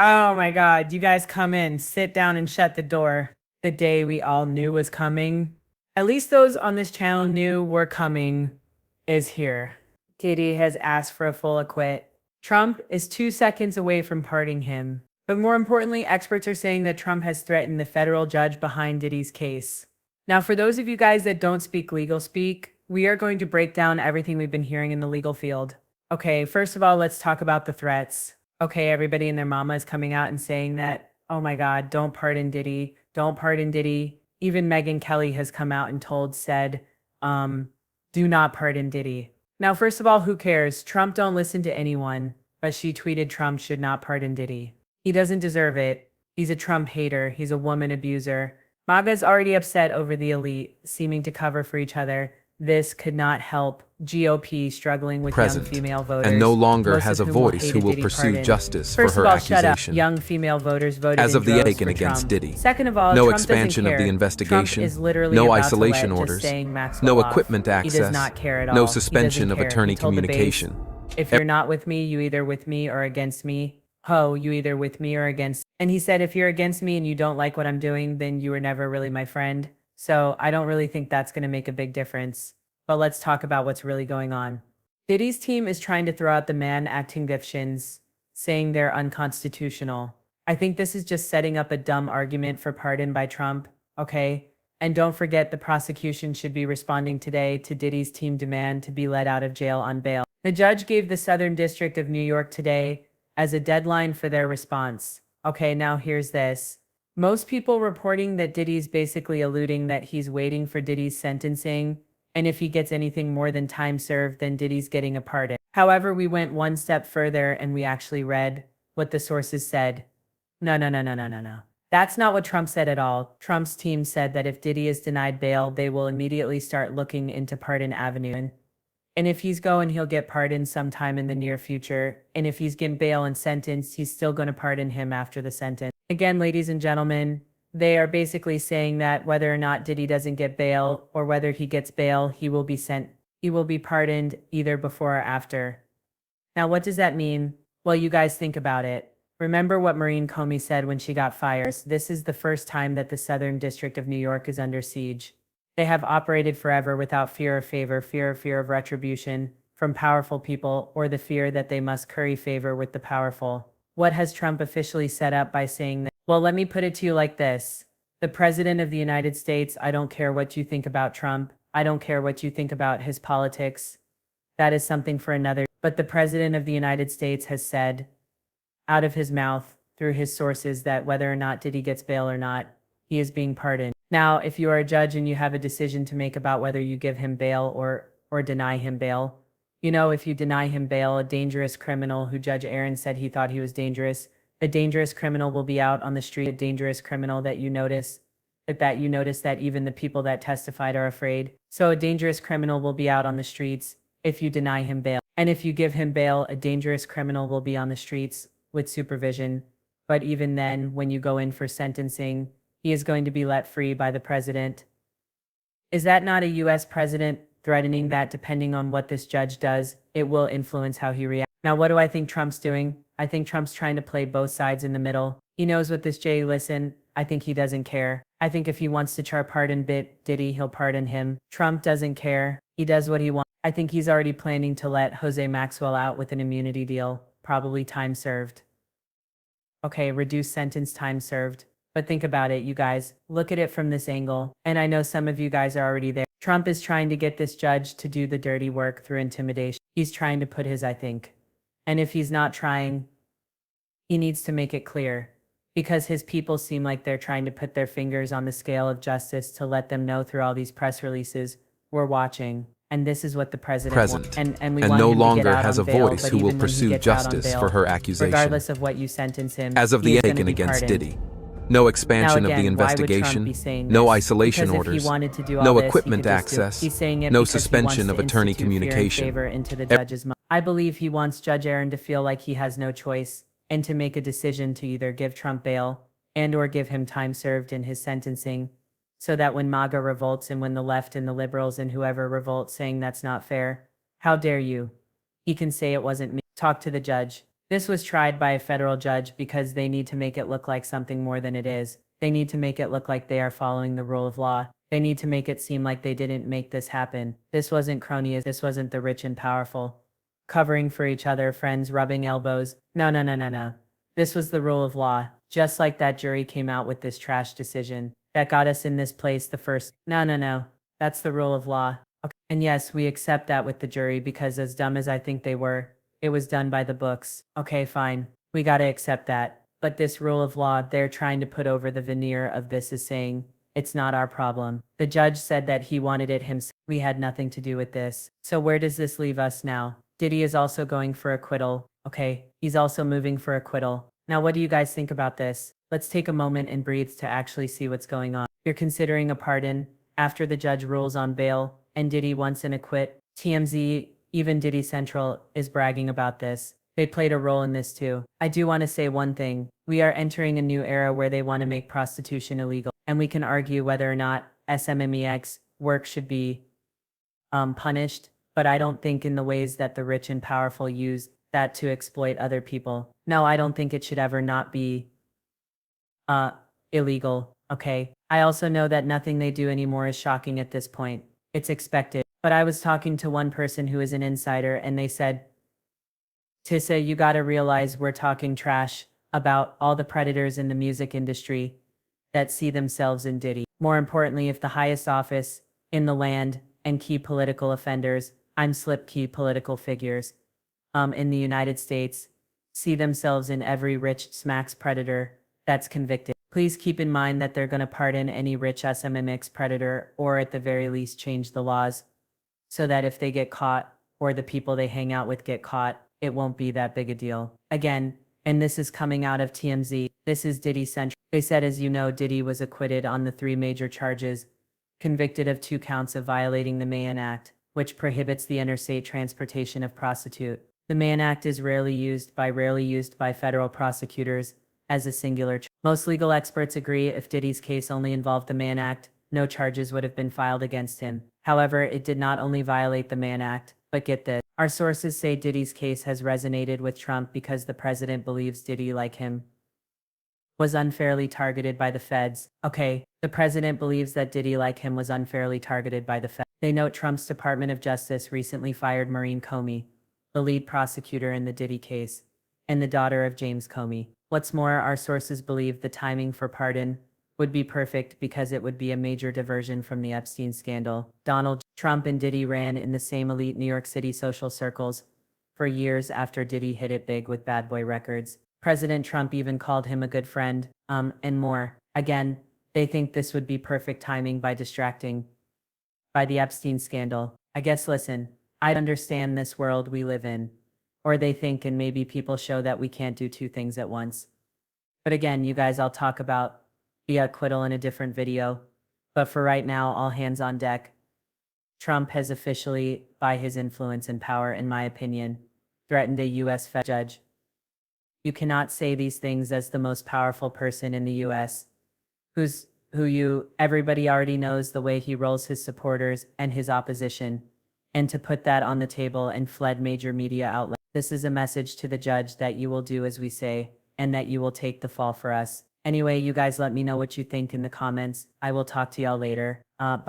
Oh my God, you guys come in, sit down and shut the door. The day we all knew was coming. At least those on this channel knew were coming is here. Diddy has asked for a full acquit. Trump is 2 seconds away from pardoning him. But more importantly, experts are saying that Trump has threatened the federal judge behind Diddy's case. Now, for those of you guys that don't speak legal speak, we are going to break down everything we've been hearing in the legal field. Okay, first of all, let's talk about the threats. Okay, everybody and their mama is coming out and saying that, oh my God, don't pardon Diddy, don't pardon Diddy. Even Megyn Kelly has come out and said, do not pardon Diddy. Now, first of all, who cares? Trump don't listen to anyone, but she tweeted Trump should not pardon Diddy. He doesn't deserve it. He's a Trump hater. He's a woman abuser. MAGA's already upset over the elite seeming to cover for each other. This could not help GOP struggling with young female voters. And no longer most has a of whom voice who will Diddy pursue pardon. justice First for of her all, shut up. accusation. Young female voters voted As of in the droves Aiken for against Trump. Diddy. Second of all, No Trump expansion doesn't of the care. investigation. Trump is literally No about to isolation let orders. just saying Maxwell No off. equipment He access. does not care at all. No He suspension doesn't of care. attorney He told the base, communication. if you're not with me, you either with me or against me. Ho, you either with me or against. And he said, if you're against me and you don't like what I'm doing, then you were never really my friend. So I don't really think that's going to make a big difference. But let's talk about what's really going on. Diddy's team is trying to throw out the man acting convictions, saying they're unconstitutional. I think this is just setting up a dumb argument for pardon by Trump, okay? And don't forget the prosecution should be responding today to Diddy's team demand to be let out of jail on bail. The judge gave the Southern District of New York today as a deadline for their response. Okay, now here's this. Most people reporting that Diddy's basically alluding that he's waiting for Diddy's sentencing, and if he gets anything more than time served, then Diddy's getting a pardon. However, we went one step further and we actually read what the sources said. No. That's not what Trump said at all. Trump's team said that if Diddy is denied bail, they will immediately start looking into pardon avenue. And if he's going, he'll get pardoned sometime in the near future. And if he's getting bail and sentenced, he's still going to pardon him after the sentence. Again, ladies and gentlemen, they are basically saying that whether or not Diddy doesn't get bail or whether he gets bail, he will be pardoned either before or after. Now, what does that mean? Well, you guys think about it. Remember what Maureen Comey said when she got fired. This is the first time that the Southern District of New York is under siege. They have operated forever without fear of favor, fear of retribution from powerful people, or the fear that they must curry favor with the powerful. What has Trump officially set up by saying that? Well, let me put it to you like this. The President of the United States, I don't care what you think about Trump. I don't care what you think about his politics. That is something for another. But the President of the United States has said out of his mouth through his sources that whether or not Diddy gets bail or not, he is being pardoned. Now, if you are a judge and you have a decision to make about whether you give him bail or deny him bail, if you deny him bail, a dangerous criminal who Judge Aaron said he thought he was dangerous, a dangerous criminal will be out on the street, a dangerous criminal that you notice that even the people that testified are afraid. So a dangerous criminal will be out on the streets if you deny him bail. And if you give him bail, a dangerous criminal will be on the streets with supervision. But even then, when you go in for sentencing, he is going to be let free by the president. Is that not a U.S. president threatening that depending on what this judge does, it will influence how he reacts? Now, what do I think Trump's doing? I think Trump's trying to play both sides in the middle. He knows what this Jay, listen, I think he doesn't care. I think if he wants to pardon Diddy, he'll pardon him. Trump doesn't care. He does what he wants. I think he's already planning to let Jose Maxwell out with an immunity deal, probably time served. Okay, reduced sentence, time served. But think about it, you guys. Look at it from this angle. And I know some of you guys are already there. Trump is trying to get this judge to do the dirty work through intimidation. He's trying to put his, I think. And if he's not trying, he needs to make it clear. Because his people seem like they're trying to put their fingers on the scale of justice to let them know through all these press releases, we're watching. And this is what the president wants. And we want no him to longer get out has on a bail, voice but who will even when he pursue gets out on justice bail, for her accusation. regardless of what you sentence him, As of he the is gonna Aiken be against pardoned. Diddy. No expansion Now again, of the investigation, why would Trump be saying no this? isolation Because orders, if he wanted to do all no this, he equipment could just do it. access, He's saying it no because he suspension wants of to attorney institute fear and communication. favor into the judge's mind. I believe he wants Judge Aaron to feel like he has no choice and to make a decision to either give Trump bail and or give him time served in his sentencing, so that when MAGA revolts and when the left and the liberals and whoever revolt saying that's not fair, how dare you? He can say it wasn't me. Talk to the judge. This was tried by a federal judge because they need to make it look like something more than it is. They need to make it look like they are following the rule of law. They need to make it seem like they didn't make this happen. This wasn't cronyism. This wasn't the rich and powerful covering for each other, friends rubbing elbows. No, no, no, no, no. This was the rule of law. Just like that jury came out with this trash decision that got us in this place the first. No, no, no. That's the rule of law. Okay. And yes, we accept that with the jury because as dumb as I think they were, it was done by the books. Okay, fine. We gotta accept that. But this rule of law, they're trying to put over the veneer of this is saying, it's not our problem. The judge said that he wanted it himself. We had nothing to do with this. So where does this leave us now? Diddy is also going for acquittal. Okay, he's also moving for acquittal. Now, what do you guys think about this? Let's take a moment and breathe to actually see what's going on. You're considering a pardon after the judge rules on bail and Diddy wants an acquit. TMZ, even Diddy Central, is bragging about this. They played a role in this too. I do want to say one thing. We are entering a new era where they want to make prostitution illegal. And we can argue whether or not SMMEX work should be punished. But I don't think in the ways that the rich and powerful use that to exploit other people. No, I don't think it should ever not be illegal. Okay. I also know that nothing they do anymore is shocking at this point. It's expected. But I was talking to one person who is an insider and they said, Tissa, you gotta realize we're talking trash about all the predators in the music industry that see themselves in Diddy. More importantly, if the highest office in the land and key political offenders, I'm slip key political figures, in the United States, see themselves in every rich smacks predator that's convicted. Please keep in mind that they're gonna pardon any rich SMMX predator or at the very least change the laws so that if they get caught or the people they hang out with get caught, it won't be that big a deal. Again, and this is coming out of TMZ, this is Diddy Central. They said, as you know, Diddy was acquitted on the 3 major charges, convicted of 2 counts of violating the Mann Act, which prohibits the interstate transportation of prostitute. The Mann Act is rarely used by federal prosecutors as a singular charge. Most legal experts agree if Diddy's case only involved the Mann Act, no charges would have been filed against him. However, it did not only violate the Mann Act, but get this. Our sources say Diddy's case has resonated with Trump because the president believes Diddy, like him, was unfairly targeted by the feds. Okay, the president believes that Diddy, like him, was unfairly targeted by the feds. They note Trump's Department of Justice recently fired Maureen Comey, the lead prosecutor in the Diddy case, and the daughter of James Comey. What's more, our sources believe the timing for pardon would be perfect because it would be a major diversion from the Epstein scandal. Donald Trump and Diddy ran in the same elite New York City social circles for years after Diddy hit it big with Bad Boy Records. President Trump even called him a good friend, and more. Again, they think this would be perfect timing by distracting by the Epstein scandal. I guess, listen, I understand this world we live in. Or they think, and maybe people show that we can't do 2 things at once. But again, you guys, I'll talk about the acquittal in a different video. But for right now, all hands on deck. Trump has officially, by his influence and power, in my opinion, threatened a U.S. federal judge. You cannot say these things as the most powerful person in the U.S., everybody already knows the way he rolls his supporters and his opposition, and to put that on the table and fled major media outlets. This is a message to the judge that you will do as we say, and that you will take the fall for us. Anyway, you guys let me know what you think in the comments. I will talk to y'all later. Bye.